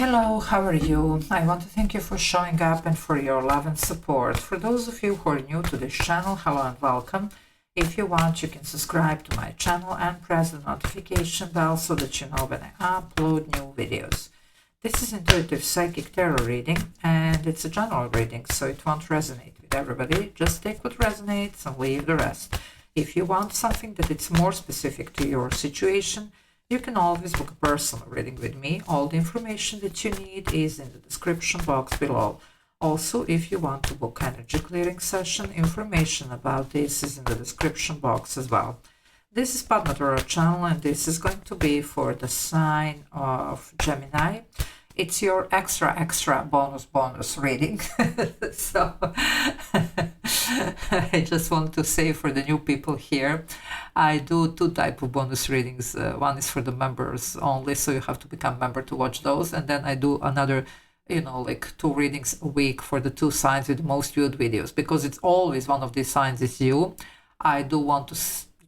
Hello, how are you? I want to thank you for showing up and for your love and support. For those of you who are new to this channel, hello and welcome. If you want, you can subscribe to my channel and press the notification bell so that you know when I upload new videos. This is intuitive psychic tarot reading and it's a general reading, so it won't resonate with everybody. Just take what resonates and leave the rest. If you want something that it's more specific to your situation, you can always book a personal reading with me. All the information that you need is in the description box below. Also, if you want to book energy clearing session, information about this is in the description box as well. This is Padma.tarot channel and this is going to be for the sign of Gemini. It's your extra bonus reading. So I just want to say for the new people here, I do two types of bonus readings. One is for the members only, so you have to become a member to watch those. And then I do another, like 2 readings a week for the 2 signs with the most viewed videos. Because it's always one of these signs is you. I do want to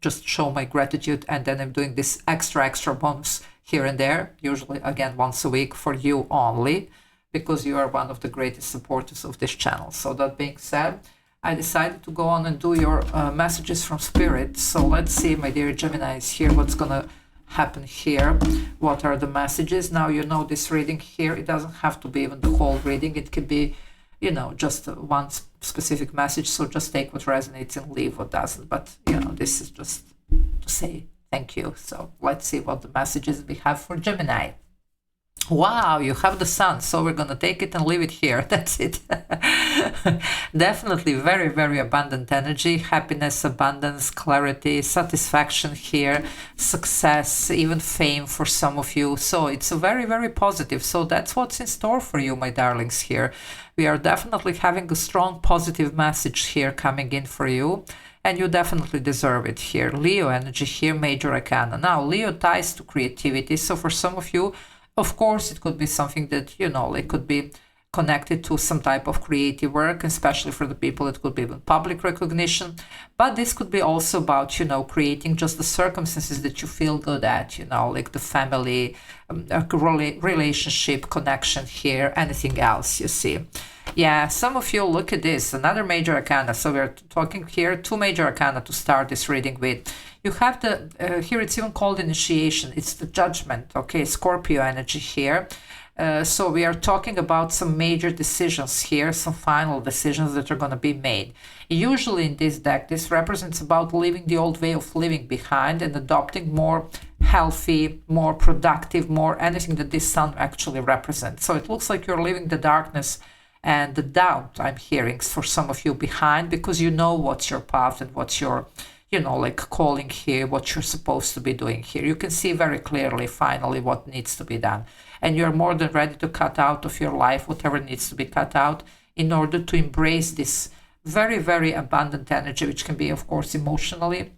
just show my gratitude, and then I'm doing this extra bonus here and there, usually again once a week for you only, because you are one of the greatest supporters of this channel. So that being said, I decided to go on and do your messages from spirit. So let's see, my dear Gemini is here, what's gonna happen here, what are the messages. Now you know this reading here, it doesn't have to be even the whole reading, it could be just one specific message, so just take what resonates and leave what doesn't. But this is just to say thank you. So let's see what the messages we have for Gemini. Wow, you have the sun, so we're gonna take it and leave it here. That's it. Definitely very abundant energy, happiness, abundance, clarity, satisfaction here, success, even fame for some of you. So it's a very positive. So that's what's in store for you, my darlings. Here we are definitely having a strong positive message here coming in for you, and you definitely deserve it here. Leo energy here, major arcana. Now Leo ties to creativity, so for some of you, of course, it could be something that, it could be connected to some type of creative work, especially for the people, it could be even public recognition. But this could be also about, creating just the circumstances that you feel good at, like the family, relationship, connection here, anything else, you see. Yeah, some of you, look at this, another major arcana. So we're talking here 2 major arcana to start this reading with. You have the, here it's even called initiation, it's the judgment, okay, Scorpio energy here. So we are talking about some major decisions here, some final decisions that are going to be made. Usually in this deck, this represents about leaving the old way of living behind and adopting more healthy, more productive, more anything that this sun actually represents. So it looks like you're leaving the darkness and the doubt, I'm hearing, for some of you behind, because you know what's your path and what's your calling here, what you're supposed to be doing here. You can see very clearly, finally, what needs to be done. And you're more than ready to cut out of your life whatever needs to be cut out in order to embrace this very abundant energy, which can be, of course, emotionally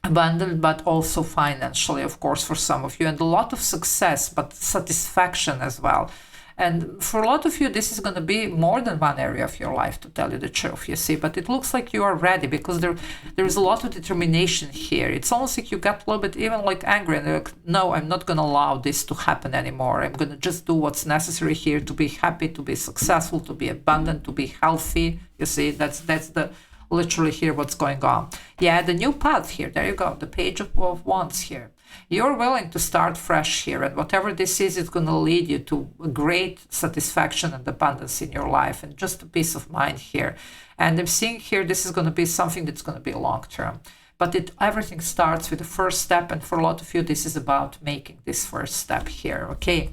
abundant, but also financially, of course, for some of you. And a lot of success, but satisfaction as well. And for a lot of you, this is going to be more than one area of your life, to tell you the truth, you see. But it looks like you are ready, because there is a lot of determination here. It's almost like you got a little bit even like angry and like, no, I'm not going to allow this to happen anymore. I'm going to just do what's necessary here to be happy, to be successful, to be abundant, to be healthy. You see, that's the literally here what's going on. Yeah, the new path here. There you go. The Page of Wands here. You're willing to start fresh here, and whatever this is, it's going to lead you to a great satisfaction and abundance in your life, and just a peace of mind here. And I'm seeing here this is going to be something that's going to be long term, but everything starts with the first step, and for a lot of you, this is about making this first step here. Okay.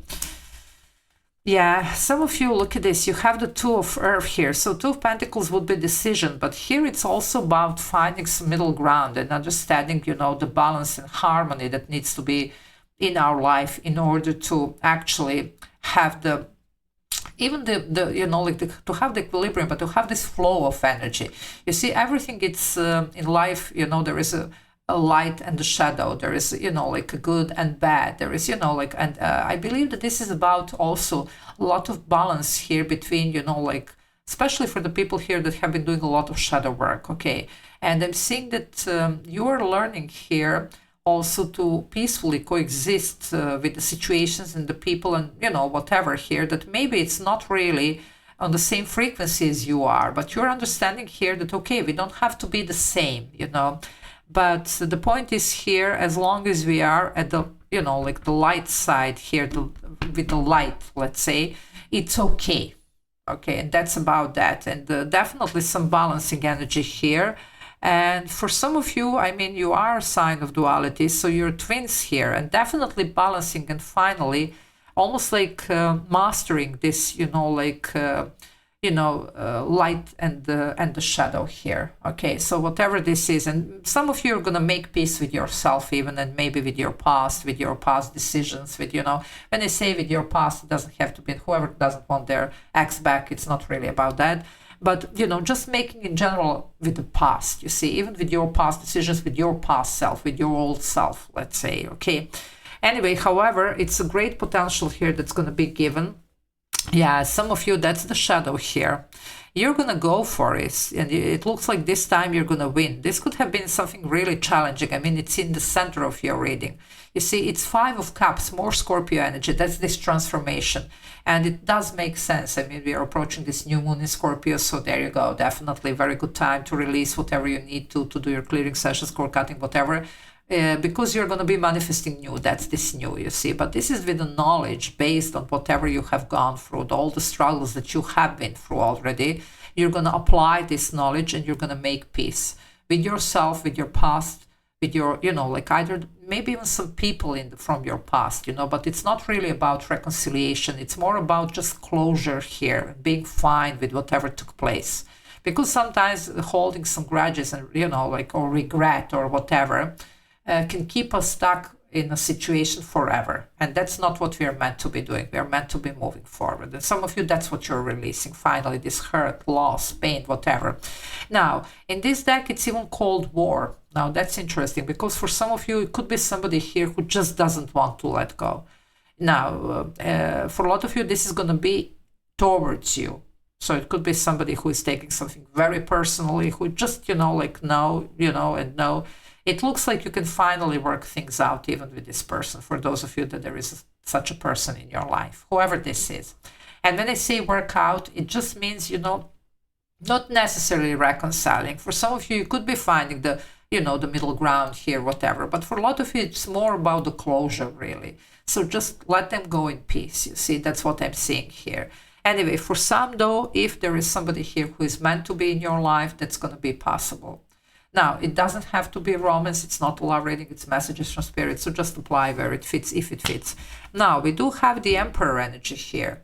Yeah, some of you, look at this, you have the 2 of Earth here. So 2 of Pentacles would be decision, but here it's also about finding some middle ground and understanding, the balance and harmony that needs to be in our life in order to actually have to have the equilibrium, but to have this flow of energy. You see, everything it's in life, there is a light and the shadow. There is, a good and bad. There is, I believe that this is about also a lot of balance here between, especially for the people here that have been doing a lot of shadow work, okay? And I'm seeing that you are learning here also to peacefully coexist with the situations and the people and, whatever here, that maybe it's not really on the same frequency as you are, but you're understanding here that, okay, we don't have to be the same, but the point is here, as long as we are at the, like the light side here, with the light, let's say, it's okay. Okay, and that's about that. And definitely some balancing energy here. And for some of you, I mean, you are a sign of duality, so you're twins here, and definitely balancing and finally almost like mastering this, light and the shadow here. Okay, so whatever this is, and some of you are gonna make peace with yourself even, and maybe with your past decisions, with, when I say with your past, it doesn't have to be whoever doesn't want their ex back. It's not really about that. But, just making in general with the past, you see, even with your past decisions, with your past self, with your old self, let's say, okay. Anyway, however, it's a great potential here that's going to be given. Yeah, some of you, that's the shadow here. You're going to go for it, and it looks like this time you're going to win. This could have been something really challenging. I mean, it's in the center of your reading. You see, it's 5 of Cups, more Scorpio energy. That's this transformation. And it does make sense. I mean, we are approaching this new moon in Scorpio, so there you go. Definitely very good time to release whatever you need to do your clearing sessions, core cutting, whatever. Because you're going to be manifesting new. That's this new, you see. But this is with the knowledge based on whatever you have gone through, all the struggles that you have been through already. You're going to apply this knowledge and you're going to make peace with yourself, with your past, with your, like either maybe even some people from your past, but it's not really about reconciliation. It's more about just closure here, being fine with whatever took place. Because sometimes holding some grudges and, or regret or whatever, can keep us stuck in a situation forever. And that's not what we are meant to be doing. We are meant to be moving forward. And some of you, that's what you're releasing. Finally, this hurt, loss, pain, whatever. Now, in this deck, it's even called War. Now, that's interesting because for some of you, it could be somebody here who just doesn't want to let go. Now, for a lot of you, this is going to be towards you. So it could be somebody who is taking something very personally, who just, no. It looks like you can finally work things out even with this person, for those of you that there is such a person in your life, whoever this is. And when I say work out, it just means, not necessarily reconciling. For some of you, you could be finding the middle ground here, whatever. But for a lot of you, it's more about the closure, really. So just let them go in peace. You see, that's what I'm seeing here. Anyway, for some, though, if there is somebody here who is meant to be in your life, that's going to be possible. Now, it doesn't have to be romance. It's not a love reading. It's messages from spirit. So just apply where it fits, if it fits. Now, we do have the Emperor energy here.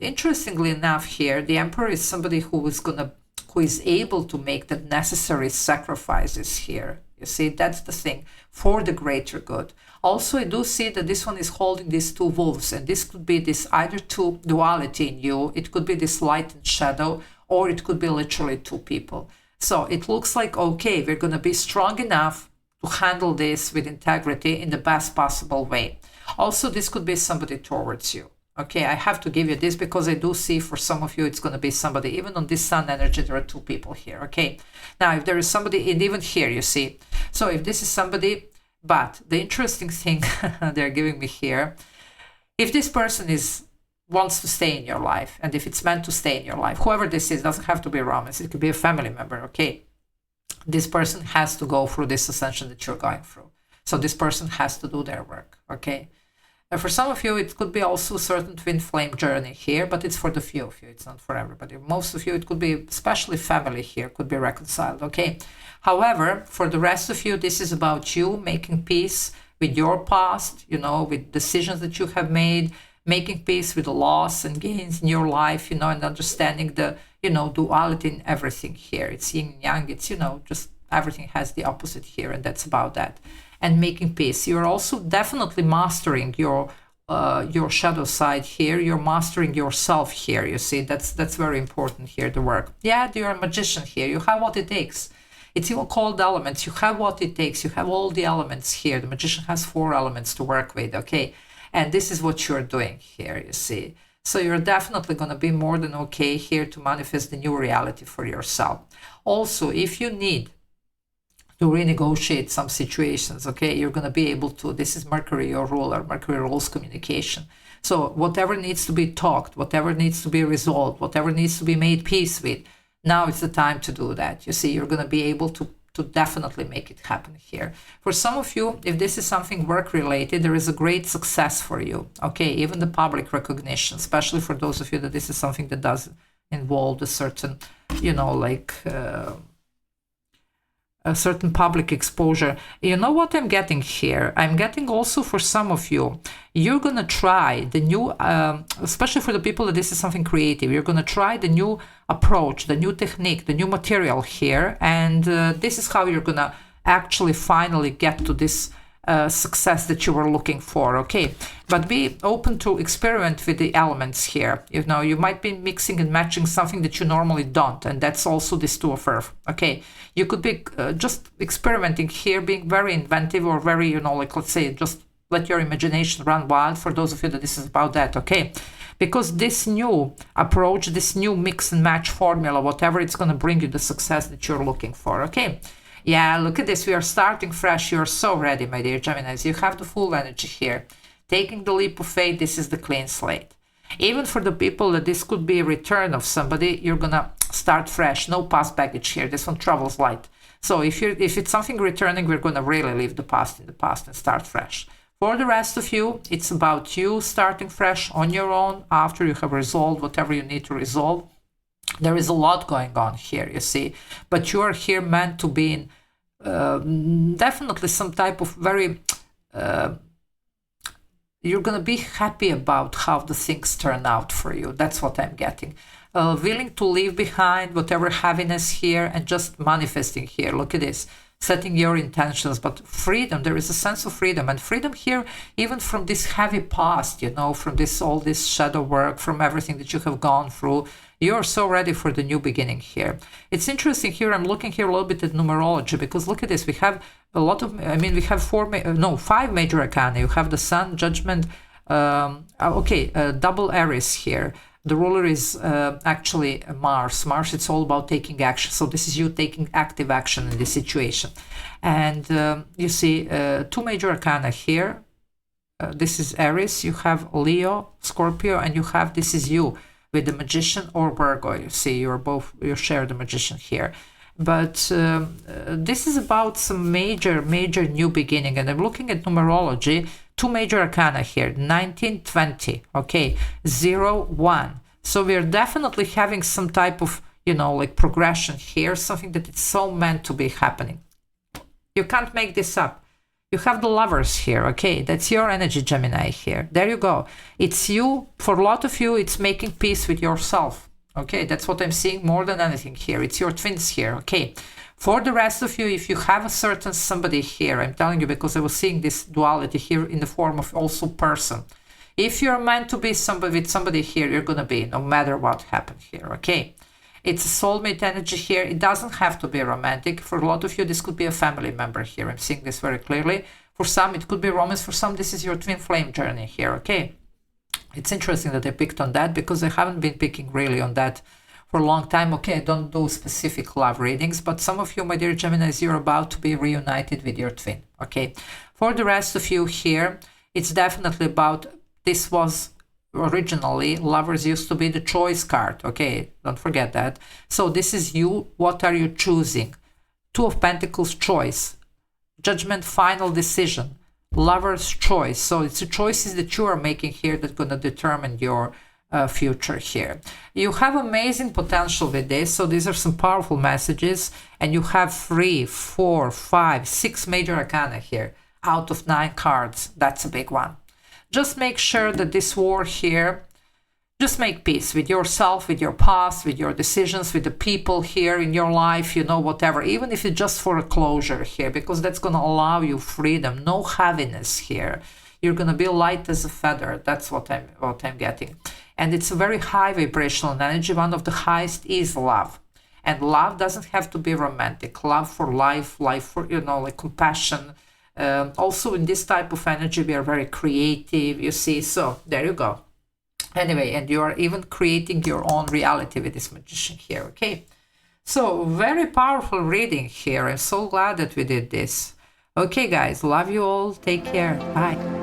Interestingly enough here, the Emperor is somebody who is able to make the necessary sacrifices here. You see, that's the thing, for the greater good. Also, I do see that this one is holding these 2 wolves, and this could be this either 2 duality in you. It could be this light and shadow, or it could be literally 2 people. So it looks like, okay, we're going to be strong enough to handle this with integrity in the best possible way. Also, this could be somebody towards you. Okay, I have to give you this because I do see for some of you it's going to be somebody. Even on this sun energy, there are 2 people here. Okay, now if there is somebody, and even here you see. So if this is somebody, but the interesting thing they're giving me here, if this person wants to stay in your life, and if it's meant to stay in your life, whoever this is, doesn't have to be romance, it could be a family member, okay? This person has to go through this ascension that you're going through. So this person has to do their work, okay? And for some of you, it could be also a certain twin flame journey here, but it's for the few of you, it's not for everybody. Most of you, it could be, especially family here, could be reconciled, okay? However, for the rest of you, this is about you making peace with your past, with decisions that you have made, making peace with the loss and gains in your life, and understanding the, duality in everything here. It's yin and yang, it's, just everything has the opposite here, and that's about that. And making peace. You're also definitely mastering your shadow side here. You're mastering yourself here, you see. That's very important here, the work. Yeah, you're a magician here. You have what it takes. It's even called elements. You have what it takes. You have all the elements here. The magician has 4 elements to work with, okay? And this is what you're doing here, you see. So you're definitely going to be more than okay here to manifest the new reality for yourself. Also, if you need to renegotiate some situations. Okay, you're going to be able to. This is Mercury, your ruler. Mercury rules communication. So whatever needs to be talked, whatever needs to be resolved, whatever needs to be made peace with, now it's the time to do that. You see, you're going to be able to definitely make it happen here. For some of you, if this is something work related, there is a great success for you. Okay, even the public recognition, especially for those of you that this is something that does involve a certain, you know, like a certain public exposure. You know what I'm getting here? I'm getting also for some of you, you're going to try the new, especially for the people that this is something creative, you're going to try the new approach, the new technique, the new material here. And this is how you're going to actually finally get to this success that you were looking for. Okay, but be open to experiment with the elements here. You know, you might be mixing and matching something that you normally don't, and that's also this Two of Earth. Okay, you could be just experimenting here, being very inventive, or very, you know, like, let's say, just let your imagination run wild, for those of you that this is about that. Okay, because this new approach, this new mix and match formula, whatever, it's going to bring you the success that you're looking for. Okay. Yeah, look at this. We are starting fresh. You're so ready, my dear Geminis. You have the full energy here. Taking the leap of faith, this is the clean slate. Even for the people that this could be a return of somebody, you're going to start fresh. No past baggage here. This one travels light. So if it's something returning, we're going to really leave the past in the past and start fresh. For the rest of you, it's about you starting fresh on your own after you have resolved whatever you need to resolve. There is a lot going on here, you see, but you are here meant to be in definitely some type of very, you're going to be happy about how the things turn out for you. That's what I'm getting. Willing to leave behind whatever heaviness here and just manifesting here. Look at this. Setting your intentions, but freedom, there is a sense of freedom, and freedom here, even from this heavy past, you know, from this, all this shadow work, from everything that you have gone through. You're so ready for the new beginning here. It's interesting here, I'm looking here a little bit at numerology, because look at this, we have a lot of, I mean, we have 5 major arcana. You have the Sun, Judgment, double Aries here. The ruler is actually Mars. Mars, it's all about taking action. So this is you taking active action in this situation. And you see 2 major arcana here. This is Aries. You have Leo, Scorpio, and you have, this is you with the Magician or Virgo. You see, you share the Magician here. But this is about some major new beginning. And I'm looking at numerology. 2 major arcana here, 19, 20, okay, 0, 1. So we're definitely having some type of, you know, like progression here, something that it's so meant to be happening. You can't make this up. You have the Lovers here, okay, that's your energy, Gemini, here. There you go. It's you, for a lot of you, it's making peace with yourself, okay, that's what I'm seeing more than anything here. It's your twins here, okay. For the rest of you, if you have a certain somebody here, I'm telling you, because I was seeing this duality here in the form of also person. If you're meant to be somebody with somebody here, you're going to be, no matter what happened here, okay? It's a soulmate energy here. It doesn't have to be romantic. For a lot of you, this could be a family member here. I'm seeing this very clearly. For some, it could be romance. For some, this is your twin flame journey here, okay? It's interesting that I picked on that, because I haven't been picking really on that for a long time. Okay, I don't do specific love readings, but some of you, my dear Geminis, you're about to be reunited with your twin, okay? For the rest of you here, it's definitely about, this was originally, Lovers used to be the choice card, okay? Don't forget that. So this is you, what are you choosing? 2 of Pentacles, choice. Judgment, final decision. Lover's choice. So it's the choices that you are making here that's going to determine your future here. You have amazing potential with this, so these are some powerful messages, and you have 3, 4, 5, 6 major arcana here out of 9 cards. That's a big one. Just make sure that this war here, just make peace with yourself, with your past, with your decisions, with the people here in your life, you know, whatever, even if it's just for a closure here, because that's going to allow you freedom, no heaviness here. You're going to be light as a feather. That's what I'm getting. And it's a very high vibrational energy. One of the highest is love. And love doesn't have to be romantic. Love for life, life for, you know, like compassion. Also in this type of energy, we are very creative, you see. So there you go. Anyway, and you are even creating your own reality with this Magician here, okay? So very powerful reading here. I'm so glad that we did this. Okay, guys, love you all. Take care. Bye.